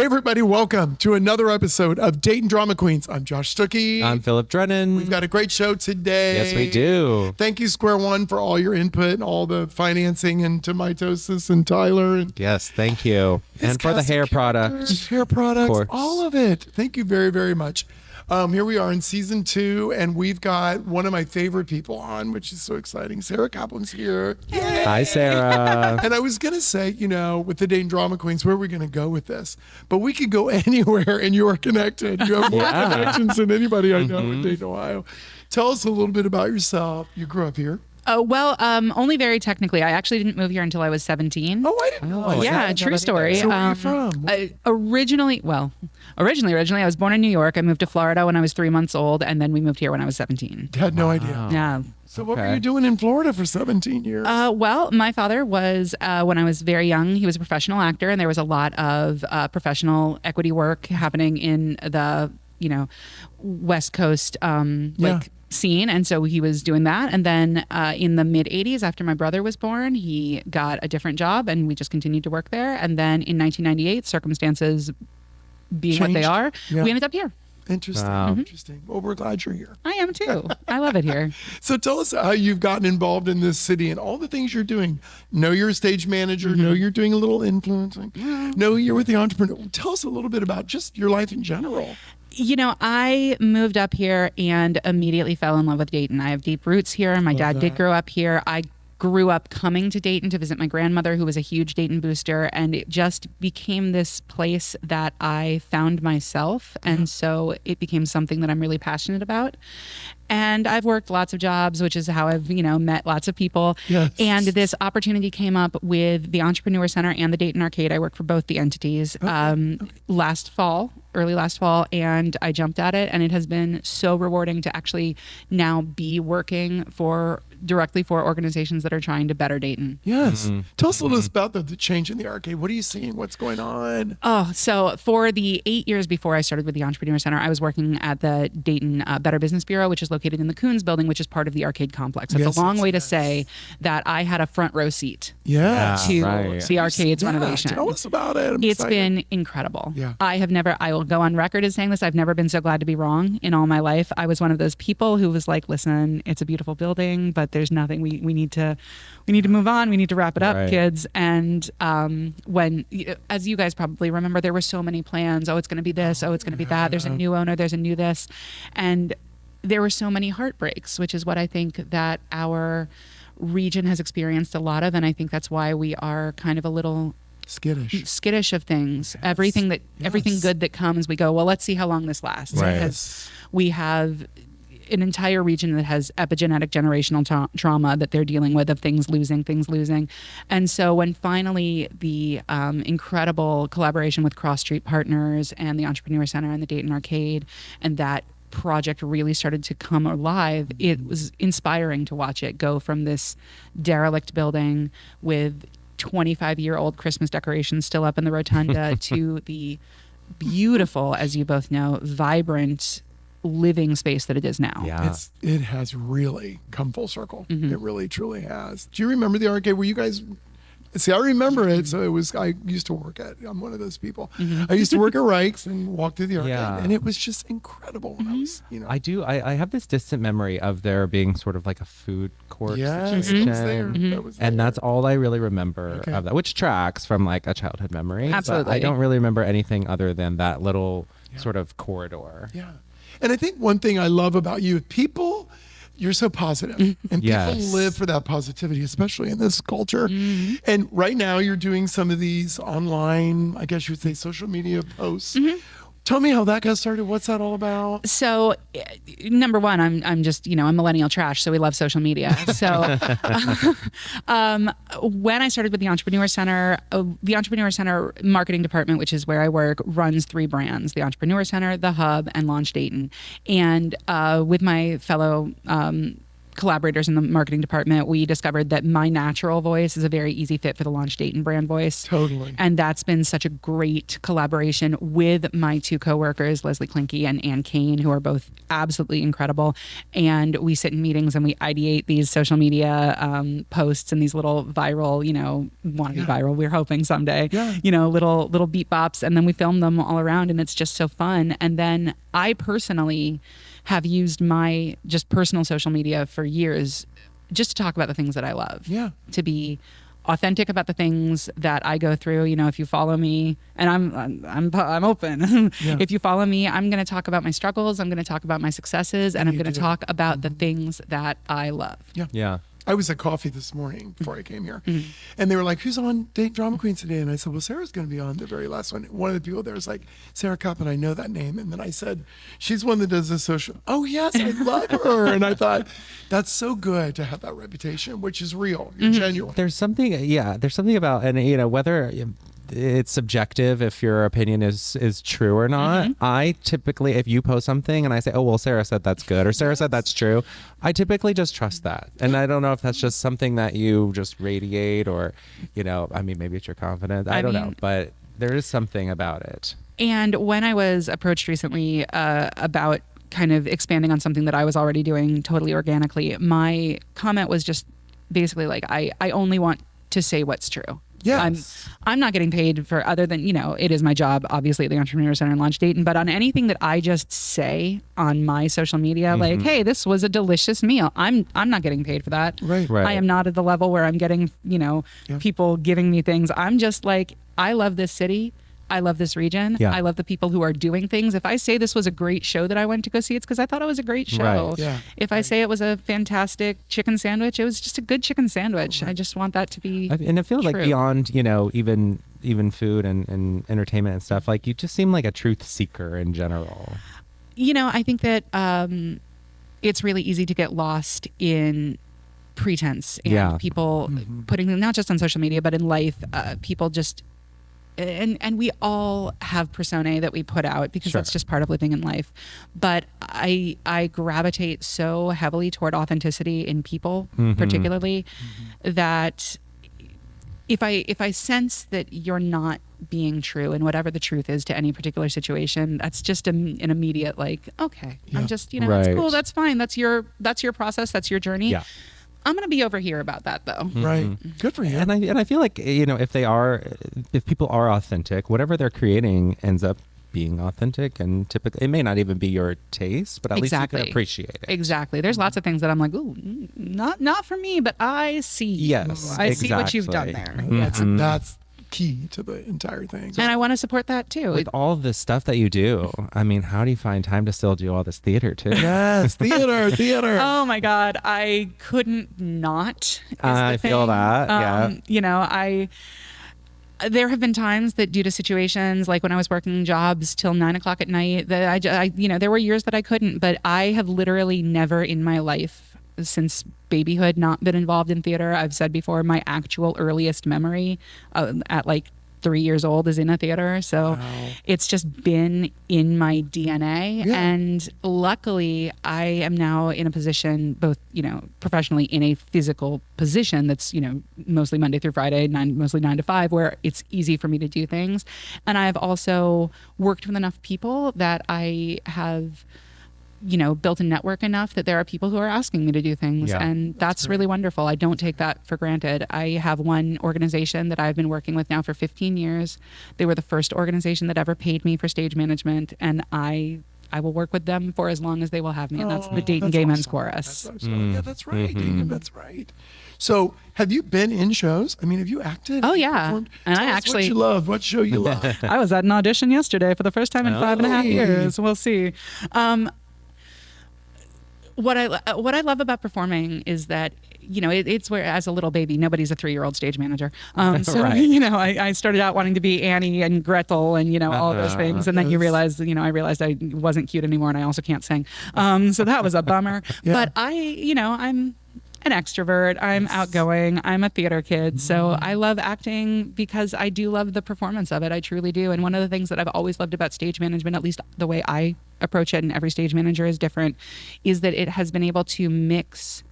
everybody, welcome to another episode of Dayton Drama Queens. I'm Josh Stucky. I'm Philip Drennen. We've got a great show today. Yes, we do. Thank you, Square One, for all your input and all the financing, and to Mitosis and Tyler. And yes, thank you. And for the hair products. Hair products, all of it. Thank you very, very much. Here we are in season 2, and we've got one of my favorite people on, which is so exciting. Sarah Caplan's here. Yay! Hi, Sarah. And I was going to say, with the Dayton Drama Queens, where are we going to go with this? But we could go anywhere, and you are connected. You have more connections than anybody I know in Dayton, Ohio. Tell us a little bit about yourself. You grew up here. Oh, well, only very technically. I actually didn't move here until I was 17. Oh, I didn't know. Yeah, true story. So where are you from? Originally, I was born in New York. I moved to Florida when I was 3 months old, and then we moved here when I was 17. Had no idea. Yeah. So what were you doing in Florida for 17 years? Well, my father was, when I was very young, he was a professional actor, and there was a lot of professional equity work happening in the, West Coast, scene. And so he was doing that. And then in the mid 80s, after my brother was born, he got a different job and we just continued to work there. And then in 1998, circumstances being what they are, we ended up here. Interesting. Wow. Interesting. Well, we're glad you're here. I am too. I love it here. So tell us how you've gotten involved in this city and all the things you're doing. Know you're a stage manager. Know you're doing a little influencing. Know you're with the entrepreneur. Tell us a little bit about just your life in general. I moved up here and immediately fell in love with Dayton. I have deep roots here. My dad did grow up here. I grew up coming to Dayton to visit my grandmother, who was a huge Dayton booster, and it just became this place that I found myself. And so it became something that I'm really passionate about. And I've worked lots of jobs, which is how I've, met lots of people. Yes. And this opportunity came up with the Entrepreneur Center and the Dayton Arcade. I work for both the entities early last fall, and I jumped at it. And it has been so rewarding to actually now be working directly for organizations that are trying to better Dayton. Yes. Tell us a little about the change in the arcade. What are you seeing? What's going on? Oh, so for the 8 years before I started with the Entrepreneur Center, I was working at the Dayton Better Business Bureau, which is located in the Coons building, which is part of the arcade complex. It's a long way to say that I had a front row seat to the arcade's renovation. Tell us about it. It's been incredible. Yeah. I will go on record as saying this, I've never been so glad to be wrong in all my life. I was one of those people who was like, listen, it's a beautiful building, but there's nothing, we need to move on. We need to wrap it up, kids. And when, as you guys probably remember, there were so many plans. Oh, it's going to be this. Oh, it's going to be that. There's a new owner. There's a new this. And there were so many heartbreaks, which is what I think that our region has experienced a lot of. And I think that's why we are kind of a little skittish of things. Everything good that comes, we go, well, let's see how long this lasts. Because we have an entire region that has epigenetic generational trauma that they're dealing with, of things losing. And so when finally the incredible collaboration with Cross Street Partners and the Entrepreneur Center and the Dayton Arcade, and that project really started to come alive, it was inspiring to watch it go from this derelict building with 25-year-old Christmas decorations still up in the rotunda to the beautiful, as you both know, vibrant living space that it is now. Yeah. It has really come full circle. It really, truly has. Do you remember the arcade? Were you guys... See, I remember it. So I used to work I'm one of those people. I used to work at Reich's and walk through the arcade, and it was just incredible when I was, I do. I have this distant memory of there being sort of like a food court It situation. was there. That was there. And that's all I really remember of that, which tracks from like a childhood memory. Absolutely. But I don't really remember anything other than that little sort of corridor. Yeah. And I think one thing I love about you, you're so positive, and people live for that positivity, especially in this culture. And right now you're doing some of these online, I guess you would say, social media posts. Tell me how that got started. What's that all about? So, number one, I'm just, I'm millennial trash, so we love social media. So, when I started with the Entrepreneur Center marketing department, which is where I work, runs 3 brands: the Entrepreneur Center, the Hub, and Launch Dayton. And with my fellow collaborators in the marketing department, we discovered that my natural voice is a very easy fit for the Launch Dayton brand voice. Totally. And that's been such a great collaboration with my two coworkers, Leslie Klinke and Ann Kane, who are both absolutely incredible. And we sit in meetings and we ideate these social media posts and these little viral, want to be viral. We're hoping someday, little beat bops. And then we film them all around, and it's just so fun. And then I personally have used my just personal social media for years just to talk about the things that I love. Yeah. To be authentic about the things that I go through. If you follow me, and I'm open. If you follow me, I'm going to talk about my struggles. I'm going to talk about my successes, and I'm going to talk about the things that I love. Yeah. I was at coffee this morning before I came here, and they were like, "Who's on Dayton Drama Queens today?" And I said, "Well, Sarah's going to be on the very last one." One of the people there was like, "Sarah Caplan, I know that name." And then I said, "She's one that does the social." "Oh yes, I love her." And I thought, that's so good to have that reputation, which is real, genuine. There's something about, and whether it's subjective if your opinion is true or not. I typically, if you post something and I say, "Oh well, Sarah said that's good," or "Sarah said that's true," I typically just trust that. And I don't know if that's just something that you just radiate, or maybe it's your confidence. I don't know, but there is something about it. And when I was approached recently about kind of expanding on something that I was already doing totally organically, my comment was just basically like, I only want to say what's true. Yes. I'm not getting paid for, other than, it is my job, obviously, at the Entrepreneurial Center in Launch Dayton, but on anything that I just say on my social media, like, "Hey, this was a delicious meal," I'm not getting paid for that. Right. I am not at the level where I'm getting, people giving me things. I'm just like, I love this city. I love this region. Yeah. I love the people who are doing things. If I say this was a great show that I went to go see, it's because I thought it was a great show. Right. Yeah. If I say it was a fantastic chicken sandwich, it was just a good chicken sandwich. I just want that to be And it feels true. like beyond, even food and entertainment and stuff, like you just seem like a truth seeker in general. I think that it's really easy to get lost in pretense and people putting them, not just on social media, but in life, people just... And we all have personae that we put out because that's just part of living in life. But I gravitate so heavily toward authenticity in people, particularly, that if I sense that you're not being true in whatever the truth is to any particular situation, that's just an immediate like, okay, I'm just, it's cool, that's fine, that's your process, that's your journey. Yeah. I'm going to be over here about that, though. Right. Good for you. And I feel like, if people are authentic, whatever they're creating ends up being authentic, and typically it may not even be your taste, but at least you can appreciate it. Exactly. There's lots of things that I'm like, ooh, not for me, but I see. Yes, I see what you've done there. That's key to the entire thing. And I want to support that too. With all of this stuff that you do, how do you find time to still do all this theater too? Yes, theater. Oh my God, I couldn't not. I feel that. There have been times that, due to situations like when I was working jobs till 9 o'clock at night, that I there were years that I couldn't, but I have literally never in my life since babyhood not been involved in theater. I've said before, my actual earliest memory at like 3 years old is in a theater. So it's just been in my DNA. Yeah. And luckily I am now in a position, both, professionally, in a physical position that's, mostly Monday through Friday, mostly 9 to 5, where it's easy for me to do things. And I've also worked with enough people that I have, built a network enough that there are people who are asking me to do things. Yeah. And that's really wonderful. I don't take that for granted. I have one organization that I've been working with now for 15 years. They were the first organization that ever paid me for stage management, and I will work with them for as long as they will have me. And that's the Dayton Gay Men's Chorus. Yeah, that's right. That's right. So have you been in shows? Have you acted? Oh, yeah. Performed? And Tell I us actually... what you love. What show you love? I was at an audition yesterday for the first time in 5.5 years. We'll see. What I love about performing is that, it's where, as a little baby, nobody's a 3-year-old stage manager. So, Right. I started out wanting to be Annie and Gretel and, all of those things. And then you realize, I realized I wasn't cute anymore, and I also can't sing. So that was a bummer. Yeah. But I'm an extrovert. I'm outgoing. I'm a theater kid. So I love acting because I do love the performance of it. I truly do. And one of the things that I've always loved about stage management, at least the way I approach it, and every stage manager is different, is that it has been able to mix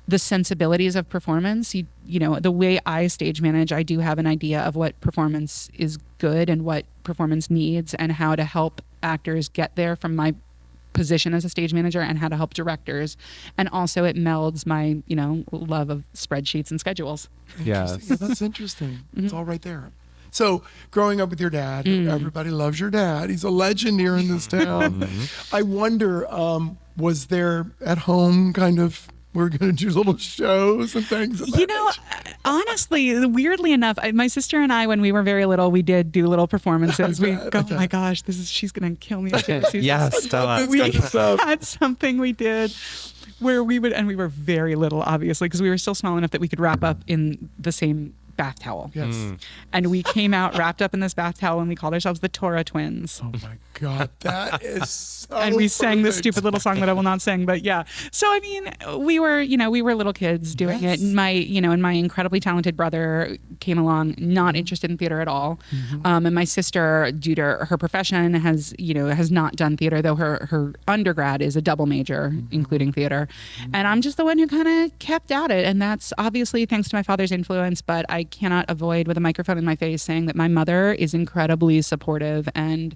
the sensibilities of performance. You know, the way I stage manage, I do have an idea of what performance is good and what performance needs and how to help actors get there from my position as a stage manager and how to help directors. And also it melds my, you know, love of spreadsheets and schedules. Yes. Yeah, that's interesting. It's all right there. So growing up with your dad, everybody loves your dad. He's a legend here in this town. I wonder, was there at home kind of, we're going to do little shows and things? You know, honestly, weirdly enough, my sister and I, when we were very little, we did do little performances. We go, oh my gosh, she's going to kill me. Yes, Stella. We had something we did where we were very little, obviously, because we were still small enough that we could wrap up in the same bath towel. Yes. And we came out wrapped up in this bath towel and we called ourselves the Torah Twins. Oh my God, that is so and we sang this perfect. stupid little song that I will not sing, but yeah. So I mean, we were little kids doing it. And my incredibly talented brother came along, not interested in theater at all. And my sister, due to her profession, has not done theater, though her undergrad is a double major, including theater. And I'm just the one who kind of kept at it. And that's obviously thanks to my father's influence, but I cannot avoid with a microphone in my face saying that my mother is incredibly supportive and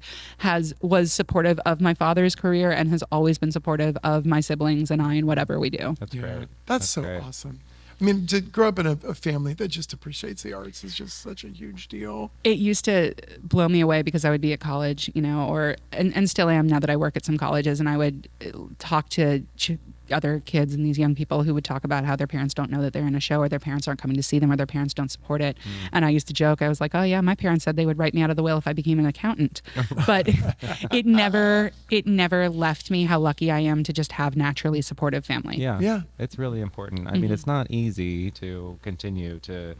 was supportive of my father's career and has always been supportive of my siblings and I in whatever we do. That's great. That's so great. awesome. I mean, to grow up in a family that just appreciates the arts is just such a huge deal. It used to blow me away because I would be at college, and still am now that I work at some colleges, and I would talk to other kids and these young people who would talk about how their parents don't know that they're in a show, or their parents aren't coming to see them, or their parents don't support it. And I used to joke, I was like, oh yeah, my parents said they would write me out of the will if I became an accountant. But it never left me how lucky I am to just have naturally supportive family. Yeah. It's really important. I mean, it's not easy to continue to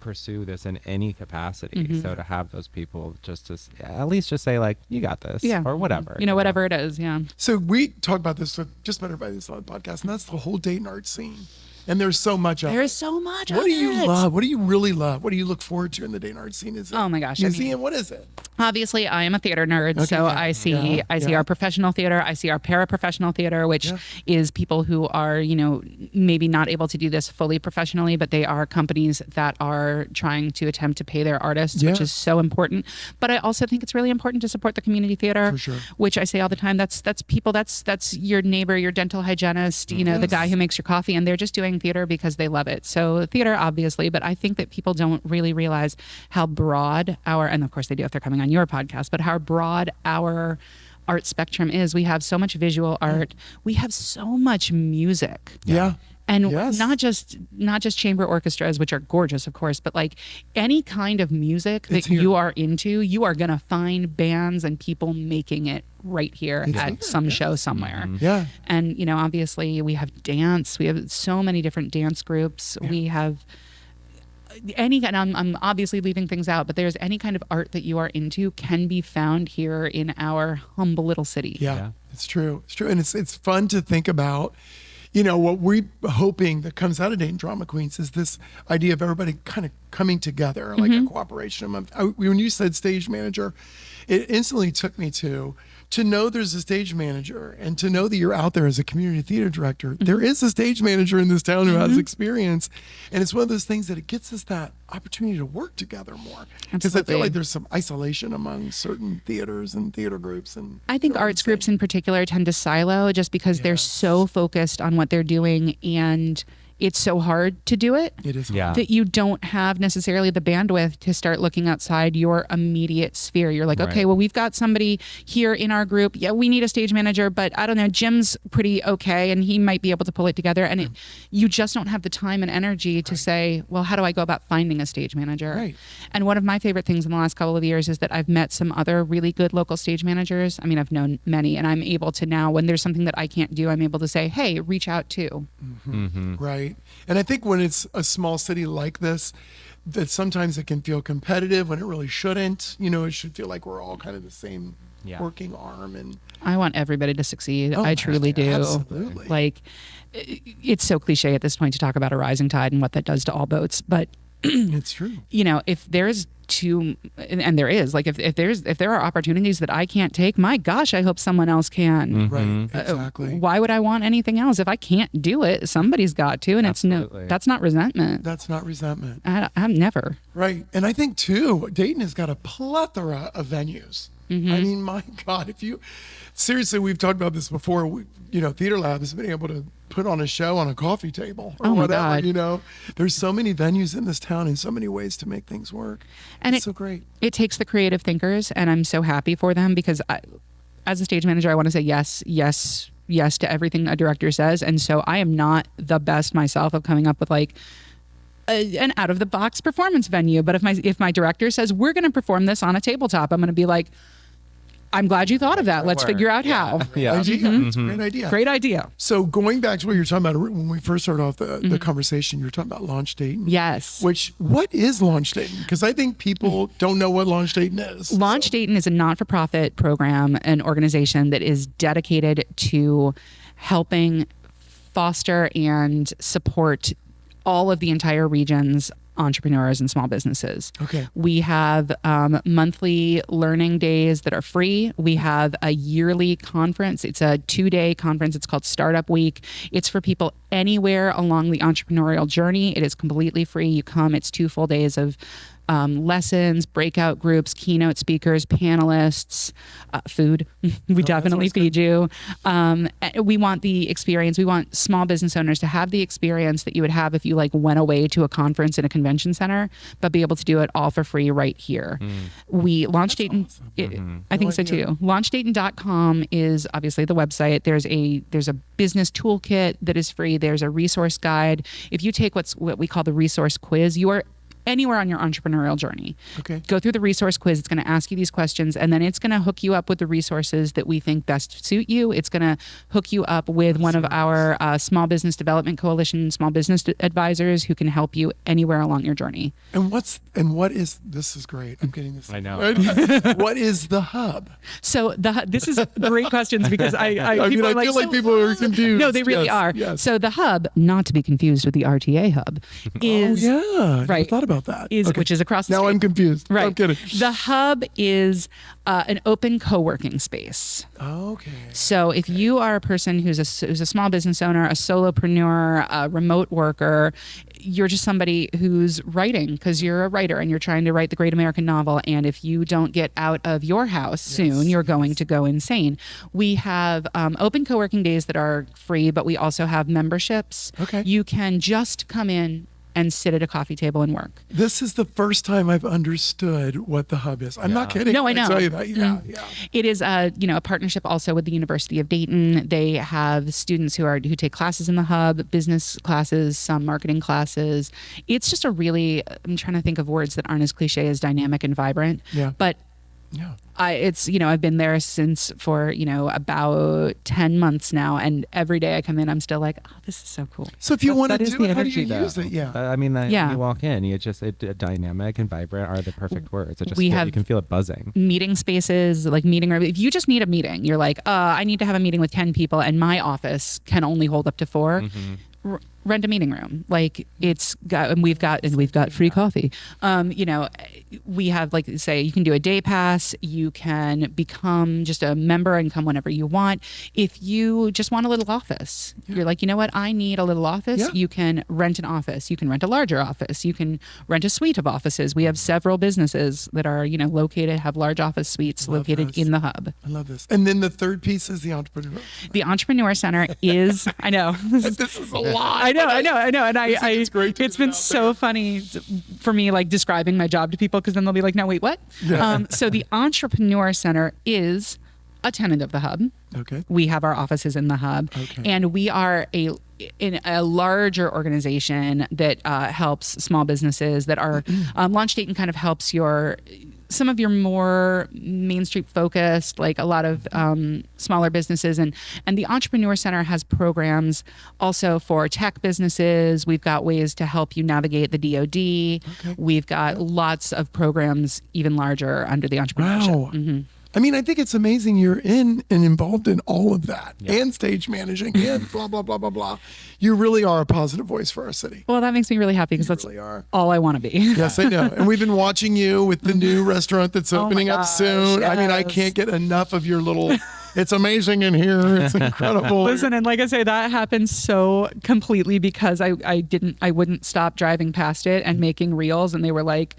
pursue this in any capacity. So to have those people just to at least just say like, you got this, or whatever. Whatever it is, yeah. So we talk about this with just about everybody that's on the podcast, and that's the whole Dayton art scene. And there's so much of it. There's so much of it. What do you love? What do you really love? What do you look forward to in the Dayton art scene? Is it Oh my gosh, museum? What is it? Obviously, I am a theater nerd, so I see our professional theater, I see our paraprofessional theater, which is people who are, maybe not able to do this fully professionally, but they are companies that are trying to attempt to pay their artists, which is so important. But I also think it's really important to support the community theater, For sure. which I say all the time. That's people. That's your neighbor, your dental hygienist, the guy who makes your coffee, and they're just doing theater because they love it. So theater, obviously, but I think that people don't really realize how broad and of course they do if they're coming on your podcast, but how broad our art spectrum is. We have so much visual art. We have so much music. Yeah. And not just chamber orchestras, which are gorgeous, of course, but like any kind of music that you are into, you are going to find bands and people making it right here at some show somewhere. Yeah. And, obviously we have dance. We have so many different dance groups. We have I'm obviously leaving things out, but there's any kind of art that you are into can be found here in our humble little city. Yeah. It's true. It's true. And it's fun to think about. What we're hoping that comes out of Dayton Drama Queens is this idea of everybody kind of coming together, like a cooperation. When you said stage manager, it instantly took me to know there's a stage manager and to know that you're out there as a community theater director. There is a stage manager in this town who has experience. And it's one of those things that it gets us that opportunity to work together more. Because I feel like there's some isolation among certain theaters and theater groups. And I think arts groups in particular tend to silo just because they're so focused on what they're doing, and it's so hard to do it. It is that you don't have necessarily the bandwidth to start looking outside your immediate sphere. You're like, okay, well, we've got somebody here in our group. Yeah, we need a stage manager, but I don't know, Jim's pretty okay, and he might be able to pull it together. And you just don't have the time and energy to say, well, how do I go about finding a stage manager? Right. And one of my favorite things in the last couple of years is that I've met some other really good local stage managers. I mean, I've known many, and I'm able to now, when there's something that I can't do, I'm able to say, hey, reach out to. Right. And I think when it's a small city like this, that sometimes it can feel competitive when it really shouldn't. It should feel like we're all kind of the same working arm. And I want everybody to succeed. I truly do. Absolutely. Like, it's so cliche at this point to talk about a rising tide and what that does to all boats, but It's true. If there's and there is, like, if there are opportunities that I can't take, my gosh, I hope someone else can. Right. Exactly. Why would I want anything else? If I can't do it, somebody's got to, and Absolutely. that's not resentment. That's not resentment. I'm never. Right. And I think too, Dayton has got a plethora of venues. I mean, my God, seriously, we've talked about this before. Theater Lab has been able to put on a show on a coffee table or whatever, God. There's so many venues in this town and so many ways to make things work. And it's so great. It takes the creative thinkers, and I'm so happy for them, because as a stage manager, I want to say yes to everything a director says. And so I am not the best myself of coming up with like an out of the box performance venue. But if my director says, we're going to perform this on a tabletop, I'm going to be like, I'm glad you thought of that. Let's figure out how. Yeah. It's a great idea. Great idea. So going back to what you were talking about when we first started off the conversation, you were talking about Launch Dayton. Yes. What is Launch Dayton? Because I think people don't know what Launch Dayton is. Launch Dayton is a not-for-profit program, an organization that is dedicated to helping foster and support all of the entire region's entrepreneurs and small businesses. Okay. We have monthly learning days that are free. We have a yearly conference. It's a 2-day conference. It's called Startup Week. It's for people anywhere along the entrepreneurial journey. It is completely free. You come, it's 2 full days of lessons, breakout groups, keynote speakers, panelists, food. We definitely feed you. We want the experience. We want small business owners to have the experience that you would have if you went away to a conference in a convention center, but be able to do it all for free right here. We Launch Dayton. Awesome. I think so too. LaunchDayton.com is obviously the website. There's a business toolkit that is free. There's a resource guide. If you take what we call the resource quiz, you are anywhere on your entrepreneurial journey. Okay. Go through the resource quiz. It's going to ask you these questions, and then it's going to hook you up with the resources that we think best suit you. It's going to hook you up with one of our Small Business Development Coalition small business advisors who can help you anywhere along your journey. And what is this is great. I'm getting this. I know. What is the hub? So this is great questions, because I feel like people are confused. No, they really are. Yes. So the hub, not to be confused with the RTA hub, is I thought about that. Which is across the now street. I'm confused. Right. I'm kidding. The hub is an open co-working space. Okay. So if you are a person who's a small business owner, a solopreneur, a remote worker, you're just somebody who's writing because you're a writer and you're trying to write the great American novel. And if you don't get out of your house soon, you're going to go insane. We have open co-working days that are free, but we also have memberships. Okay. You can just come in and sit at a coffee table and work. This is the first time I've understood what the hub is. I'm not kidding. No, I know. I tell you that. Yeah. It is a partnership also with the University of Dayton. They have students who take classes in the hub, business classes, some marketing classes. It's just I'm trying to think of words that aren't as cliche as dynamic and vibrant. Yeah. But yeah. I've been there for about 10 months now, and every day I come in, I'm still like, oh, this is so cool. So if you want to that is do the it, how do energy, you use it? Yeah. I mean, when you walk in, dynamic and vibrant are the perfect words. You can feel it buzzing. Meeting spaces, like meeting room. If you just need a meeting, you're like, I need to have a meeting with 10 people, and my office can only hold up to 4. Rent a meeting room. We've got free coffee. We have say you can do a day pass. You can become just a member and come whenever you want. If you just want a little office, you're like, you know what? I need a little office. Yeah. You can rent an office. You can rent a larger office. You can rent a suite of offices. We have several businesses that are located, have large office suites located in the hub. I love this. And then the third piece is the entrepreneur. The Entrepreneur Center is, I know. This is a lot. I know. And it's been so funny for me, describing my job to people, because then they'll be like, no, wait, what? Yeah. So the Entrepreneur Center is a tenant of the hub. Okay. We have our offices in the hub. Okay. And we are in a larger organization that helps small businesses that are, Launch Dayton kind of helps some of your more Main Street focused, like a lot of smaller businesses. And the Entrepreneur Center has programs also for tech businesses. We've got ways to help you navigate the DoD. Okay. We've got lots of programs even larger under the entrepreneurship. Wow. I mean, I think it's amazing you're in and involved in all of that and stage managing and blah, blah, blah, blah, blah. You really are a positive voice for our city. Well, that makes me really happy because that's all I want to be. Yes, I know. And we've been watching you with the new restaurant that's opening up soon. Yes. I mean, I can't get enough of your little, it's amazing in here. It's incredible. Listen, and like I say, that happened so completely because I wouldn't stop driving past it and making reels. And they were like,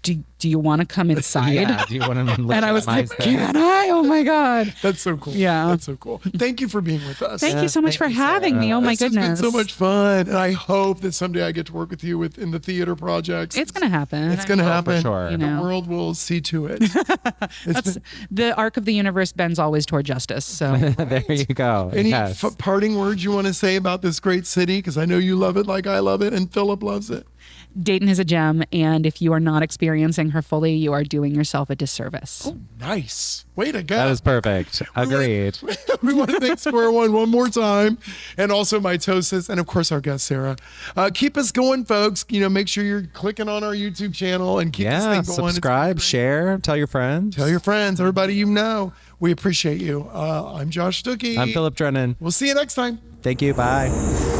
do you want to come inside? Yeah, do you want to and I was like, can I? Oh my God. That's so cool. Yeah. That's so cool. Thank you for being with us. Thank you so much for having me. Oh my goodness. It's been so much fun. And I hope that someday I get to work with you in the theater projects. It's going to happen. It's going to happen. For sure. You know. The world will see to it. The arc of the universe bends always toward justice. So there you go. Any Yes. parting words you want to say about this great city? Because I know you love it like I love it and Philip loves it. Dayton is a gem, and if you are not experiencing her fully, you are doing yourself a disservice. Oh, nice. Way to go. That was perfect. Agreed. We want to thank Square One more time, and also my hostess, and of course our guest Sarah. Keep us going, folks. Make sure you're clicking on our YouTube channel and keep this thing going. Subscribe, share, tell your friends. Tell your friends, everybody you know. We appreciate you. I'm Josh Stucky. I'm Philip Drennen. We'll see you next time. Thank you. Bye.